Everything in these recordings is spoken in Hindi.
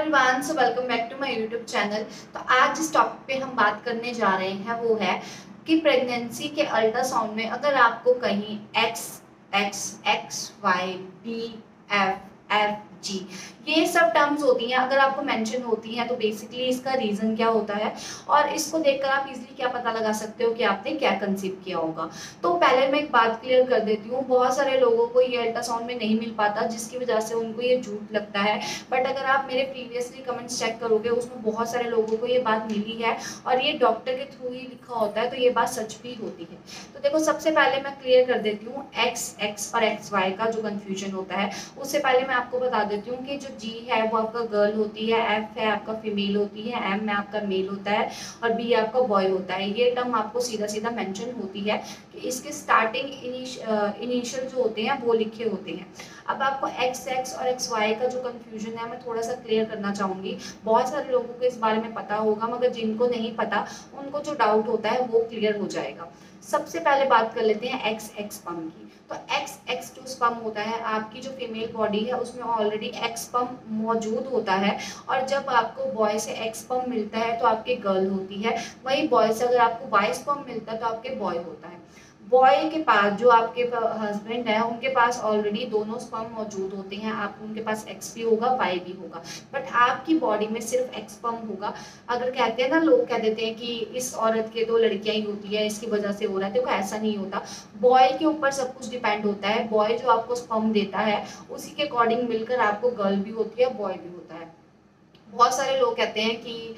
Everyone, so welcome back to my YouTube channel. तो आज जिस टॉपिक पे हम बात करने जा रहे हैं वो है कि प्रेगनेंसी के अल्ट्रासाउंड में अगर आपको कहीं x x x y b f f g ये सब टर्म्स होती हैं, अगर आपको मेंशन होती हैं तो बेसिकली इसका रीज़न क्या होता है और इसको देखकर आप इजीली क्या पता लगा सकते हो कि आपने क्या कंसीव किया होगा। तो पहले मैं एक बात क्लियर कर देती हूँ, बहुत सारे लोगों को ये अल्ट्रासाउंड में नहीं मिल पाता जिसकी वजह से उनको ये झूठ लगता है। बट अगर आप मेरे प्रीवियसली कमेंट्स चेक करोगे उसमें बहुत सारे लोगों को ये बात मिली है और ये डॉक्टर के थ्रू ही लिखा होता है, तो ये बात सच भी होती है। तो देखो, सबसे पहले मैं क्लियर कर देती हूँ एक्स एक्स और एक्स वाई का जो कन्फ्यूजन होता है। उससे पहले मैं आपको बता देती हूँ कि जो जी है वो आपका गर्ल होती है, एफ है आपका फीमेल होती है, एम में आपका मेल होता है और बी आपका बॉय होता है। ये टर्म आपको सीधा सीधा मेंशन होती है कि इसके स्टार्टिंग इनिशियल जो होते हैं वो लिखे होते हैं। अब आपको एक्स एक्स और एक्स वाई का जो कंफ्यूजन है मैं थोड़ा सा क्लियर करना चाहूँगी। बहुत सारे लोगों को इस बारे में पता होगा, मगर जिनको नहीं पता उनको जो डाउट होता है वो क्लियर हो जाएगा। सबसे पहले बात कर लेते हैं एक्स एक्स स्पर्म की। तो एक्स एक्स जो स्पर्म होता है, आपकी जो फीमेल बॉडी है उसमें ऑलरेडी एक्स स्पर्म मौजूद होता है और जब आपको बॉय से एक्स स्पर्म मिलता है तो आपके गर्ल होती है। वही बॉय से अगर आपको वाई स्पर्म मिलता है तो आपके बॉय होता है। बॉय के पास जो आपके हस्बैंड है उनके पास ऑलरेडी दोनों स्पर्म मौजूद होते हैं। आप उनके पास एक्स भी होगा वाई भी होगा, बट आपकी बॉडी में सिर्फ एक्स स्पर्म होगा। अगर कहते हैं ना, लोग कह देते हैं कि इस औरत के दो लड़कियां ही होती है इसकी वजह से हो रहा है, देखो ऐसा नहीं होता। बॉय के ऊपर सब कुछ डिपेंड होता है। बॉय जो आपको स्पर्म देता है उसी के अकॉर्डिंग मिलकर आपको गर्ल भी होती है, बॉय भी होता है। बहुत सारे लोग कहते हैं कि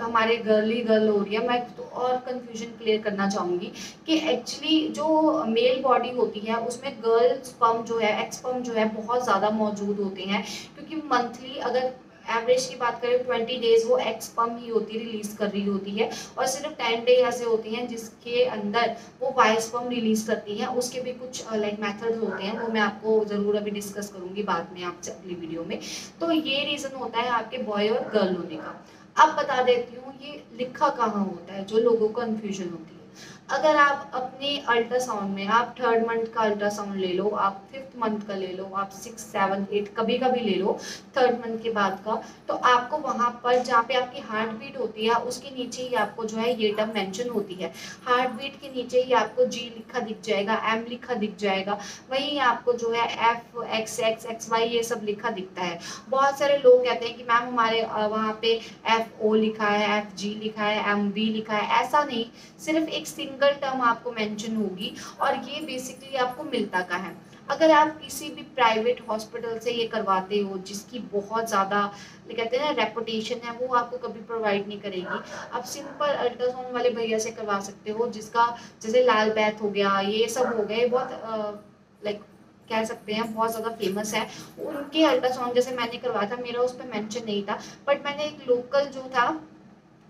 हमारे गर्ल ही गर्ल हो रही है। मैं तो और कंफ्यूजन क्लियर करना चाहूँगी कि एक्चुअली जो मेल बॉडी होती है उसमें गर्ल स्पर्म जो है, एक्स स्पर्म जो है बहुत ज़्यादा मौजूद होते हैं, क्योंकि मंथली अगर एवरेज की बात करें 20 डेज वो एक्स स्पर्म ही होती रिलीज कर रही होती है और सिर्फ 10 डे ऐसे होती हैं जिसके अंदर वो वाई स्पर्म रिलीज करती हैं। उसके भी कुछ लाइक मेथड्स होते हैं, वो मैं आपको ज़रूर अभी डिस्कस करूँगी बाद में आपसे अगली वीडियो में। तो ये रीज़न होता है आपके बॉय और गर्ल होने का। अब बता देती हूँ ये लिखा कहाँ होता है, जो लोगों को कन्फ्यूजन होती है। अगर आप अपने अल्ट्रासाउंड में, आप 3rd मंथ का अल्ट्रासाउंड ले लो, आप 5th मंथ का ले लो, आप 6, 7, 8 कभी कभी ले लो 3rd मंथ के बाद का, तो आपको वहाँ पर जहाँ पे आपकी हार्ट बीट होती है उसके नीचे ही आपको जो है ये टर्म मेंशन होती है। हार्ट बीट के नीचे ही आपको जी लिखा दिख जाएगा, एम लिखा दिख जाएगा, वहीं आपको जो है f x x x y ये सब लिखा दिखता है। बहुत सारे लोग कहते हैं कि मैम हमारे वहाँ पे एफ ओ लिखा है, एफ जी लिखा है, एम बी लिखा है। ऐसा नहीं, सिर्फ एक सिंगल टर्म आपको मेंशन होगी और ये बेसिकली आपको मिलता का है। अगर आप किसी भी प्राइवेट हॉस्पिटल से ये करवाते हो जिसकी बहुत ज़्यादा कहते हैं ना रेपुटेशन है, वो आपको कभी प्रोवाइड नहीं करेगी। आप सिंपल अल्ट्रासाउंड वाले भैया से करवा सकते हो जिसका जैसे लाल बैथ हो गया, ये सब हो गए, बहुत लाइक कह सकते हैं बहुत ज़्यादा फेमस है। उनके अल्ट्रासाउंड जैसे मैंने करवाया था, मेरा उस पर मेंशन नहीं था, बट मैंने एक लोकल जो था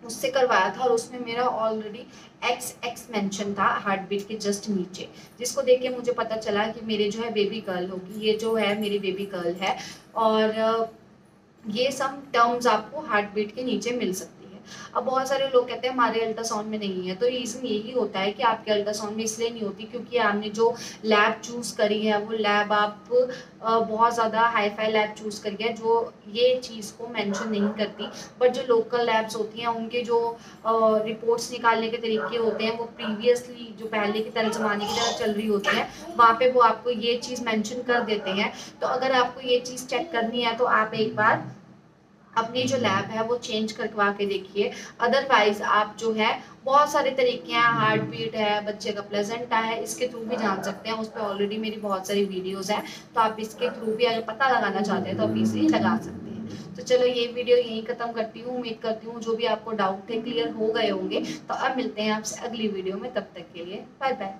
उससे करवाया था और उसमें मेरा ऑलरेडी एक्स एक्स मेंशन था हार्ट बीट के जस्ट नीचे, जिसको देख के मुझे पता चला कि मेरे जो है बेबी गर्ल होगी, ये जो है मेरी बेबी गर्ल है। और ये सब टर्म्स आपको हार्ट बीट के नीचे मिल सकती है। अब बहुत सारे लोग कहते हैं हमारे अल्ट्रासाउंड में नहीं है, तो रीज़न यही होता है कि आपके अल्ट्रासाउंड में इसलिए नहीं होती क्योंकि आपने जो लैब चूज़ करी है वो लैब आप बहुत ज़्यादा हाई फाई लैब चूज़ करी है जो ये चीज़ को मेंशन नहीं करती। बट जो लोकल लैब्स होती हैं उनके जो रिपोर्ट्स निकालने के तरीके होते हैं वो प्रीवियसली जो पहले की तरह ज़माने की तरह चल रही होती है, वहाँ पे वो आपको ये चीज़ मेंशन कर देते हैं। तो अगर आपको ये चीज़ चेक करनी है तो आप एक बार अपनी जो लैब है वो चेंज करवा के देखिए। अदरवाइज आप जो है बहुत सारे तरीके हैं, हार्ट बीट है, बच्चे का प्लेजेंटा है, इसके थ्रू भी जान सकते हैं। उस पर ऑलरेडी मेरी बहुत सारी वीडियोस हैं, तो आप इसके थ्रू भी अगर पता लगाना चाहते हैं तो आप इजीली लगा सकते हैं। तो चलो ये वीडियो यहीं खत्म करती हूँ। उम्मीद करती हूँ जो भी आपको डाउट थे क्लियर हो गए होंगे। तो अब मिलते हैं आपसे अगली वीडियो में, तब तक के लिए बाय बाय।